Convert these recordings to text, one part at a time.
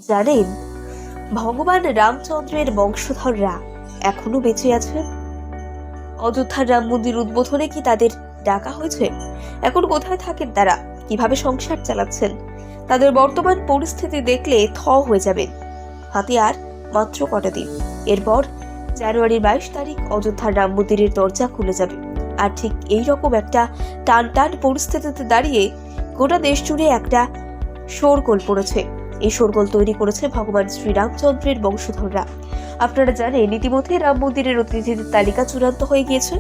জানেন, ভগবান রামচন্দ্রের বংশধররা এখনো বেঁচে আছেন। অযোধ্যার রাম মন্দির উদ্বোধনে কি তাদের ডাকা হয়েছে? এখন কোথায় থাকেন তারা? কিভাবে সংসার চালাচ্ছেন? তাদের বর্তমান পরিস্থিতি দেখলে থ হয়ে যাবেন। হাতে আর মাত্র কটা দিন, এরপর জানুয়ারির 22 তারিখ অযোধ্যার রাম মন্দিরের দরজা খুলে যাবে। আর ঠিক এইরকম একটা টান টান পরিস্থিতিতে দাঁড়িয়ে গোটা দেশ জুড়ে একটা শোরগোল পড়েছে। এই শোরগোল তৈরি করেছে ভগবান শ্রীরামচন্দ্রের বংশধররা। আপনারা জানেন, ইতিমধ্যে রাম মন্দিরের অতিথিদের তালিকা চূড়ান্ত হয়ে গিয়েছে।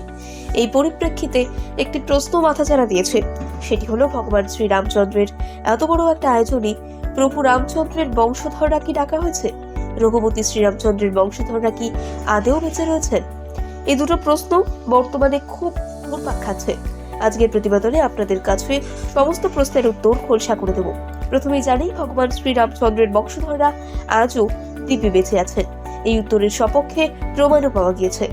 এই পরিপ্রেক্ষিতে একটি প্রশ্ন মাথাচাড়া দিয়েছে, সেটি হলো ভগবান শ্রীরামচন্দ্রের এত বড় একটা আয়োজনে প্রভু রামচন্দ্রের বংশধররা কি ডাকা হয়েছে? রঘুপতি শ্রীরামচন্দ্রের বংশধররা কি আদেও বেঁচে রয়েছেন? এই দুটো প্রশ্ন বর্তমানে খুব ঘুরপাক খাচ্ছে। আজকের প্রতিবেদনে আপনাদের কাছে সমস্ত প্রশ্নের উত্তর খোলসা করে দেব। প্রথমেই জানি, ভগবান শ্রীরামচন্দ্রের বংশধররা আজও দিব্যি বেঁচে আছেন। এই উত্তরের সপক্ষে প্রমাণও পাওয়া গিয়েছে।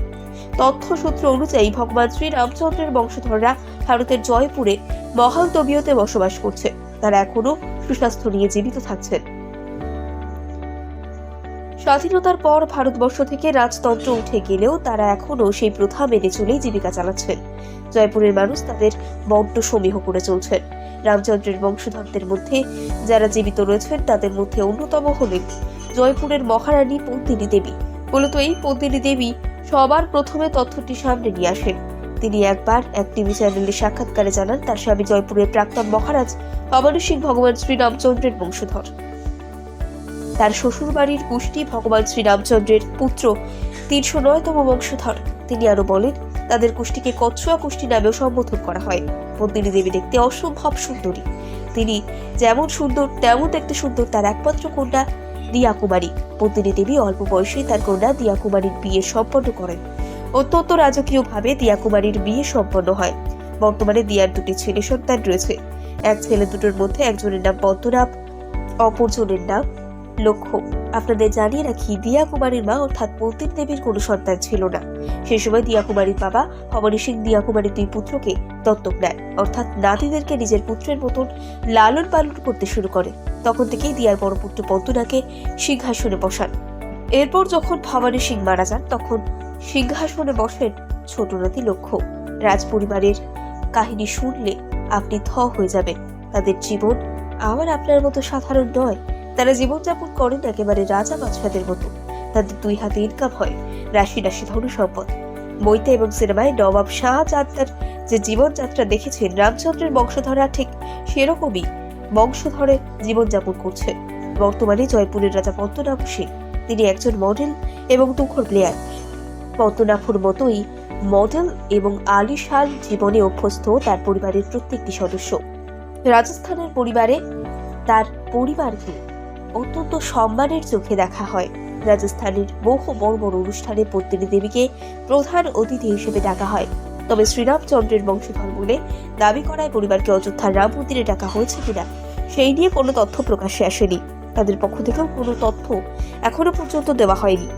তথ্যসূত্র অনুযায়ী ভগবান শ্রীরামচন্দ্রের বংশধররা ভারতের জয়পুরে মহালতবিয়তে বসবাস করছে। তারা এখনো সুস্বাস্থ্য নিয়ে জীবিত থাকছেন। স্বাধীনতার পর ভারতবর্ষ থেকে রাজতন্ত্র উঠে গেলেও তারা এখনো সেই প্রথা মেনে চলেই জীবিকা চালাচ্ছেন। জয়পুরের মানুষ তাদের বড্ড সমীহ করে চলছেন। রামচন্দ্রের বংশধরদের মধ্যে যারা জীবিত রয়েছেন তাদের মধ্যে অন্যতম হলেন জয়পুরের মহারানী পদ্মিনী দেবী। মূলত এই পদ্মিনী দেবী সবার প্রথমে তথ্যটি সামনে নিয়ে আসেন। তিনি একবার এক টিভি চ্যানেলের সাক্ষাৎকারে জানান, তার স্বামী জয়পুরের প্রাক্তন মহারাজ অমানুষিক ভগবান শ্রীরামচন্দ্রের বংশধর। তার শ্বশুর বাড়ির কুষ্টি ভগবান শ্রীরামচন্দ্রের পুত্র ৩০৯তম বংশধর। তিনি আরো বলেন, তাদের কুষ্টিকে কচ্ছুয়া কুষ্টি নামেও সম্বোধন করা হয়। পদ্মিনী দেবী দেখতে অসম্ভব সুন্দরী। তিনি যেমন সুন্দর তেমন দেখতে সুন্দর তার একমাত্র কন্যা দিয়া কুমারী। পদ্মিনী দেবী অল্প বয়সে তার কন্যা দিয়া কুমারীর বিয়ে সম্পন্ন করেন। অত্যন্ত রাজকীয়ভাবে দিয়া কুমারীর বিয়ে সম্পন্ন হয়। বর্তমানে দিয়ার দুটি ছেলে সন্তান রয়েছে। এক ছেলে দুটোর মধ্যে একজনের নাম পদ্মনাভ, অপরজনের নাম লক্ষ্য। আপনাদের জানিয়ে রাখি, দিয়া কুমারীর মা অর্থাৎ পদ্মিনী দেবীর কোনো সন্তান ছিল না। সেই সময় দিয়া কুমারীর বাবা ভবানী সিং দিয়া কুমারীর দুই পুত্রকে দত্তক নেয়, অর্থাৎ নাতিদেরকে নিজের পুত্রের মতন লালন পালন করতে শুরু করে। তখন থেকেই দিয়ার বড় পুত্র পদ্মনাকে সিংহাসনে বসান। এরপর যখন ভবানী সিং মারা যান, তখন সিংহাসনে বসেন ছোট নাতি লক্ষ্য। রাজ পরিবারের কাহিনী শুনলে আপনি থ হয়ে যাবেন। তাদের জীবন আমার আপনার মতো সাধারণ নয়। তারা জীবনযাপন করেন একেবারে রাজা বাদশাদের মতো। তাদের দুই হাতে ইনকাম হয় রাশি রাশি ধন সম্পদ। বইতে এবং সিনেমায় নবাব শাহজাহান যে জীবনযাত্রা দেখেছেন, রামচন্দ্রের বংশধররা ঠিক সেরকমই বংশধরে জীবনযাপন করছে। বর্তমানে জয়পুরের রাজা পদ্মনাভ সিং, তিনি একজন মডেল এবং তুখোড় প্লেয়ার। পদ্মনাভর মতোই মডেল এবং আলিশান জীবনে অভ্যস্ত তার পরিবারের প্রত্যেকটি সদস্য। রাজস্থানের পরিবারে তার পরিবারকে অত্যন্ত সম্মানের চোখে দেখা হয়। রাজস্থানের বহু বড় বড় অনুষ্ঠানে পদ্মিনী দেবীকে প্রধান অতিথি হিসেবে ডাকা হয়। তবে শ্রীরামচন্দ্রের বংশধর বলে দাবি করায় পরিবারকে অযোধ্যার রাম মন্দিরে ডাকা হয়েছে কিনা সেই নিয়ে কোনো তথ্য প্রকাশ্যে আসেনি। তাদের পক্ষ থেকেও কোনো তথ্য এখনো পর্যন্ত দেওয়া হয়নি।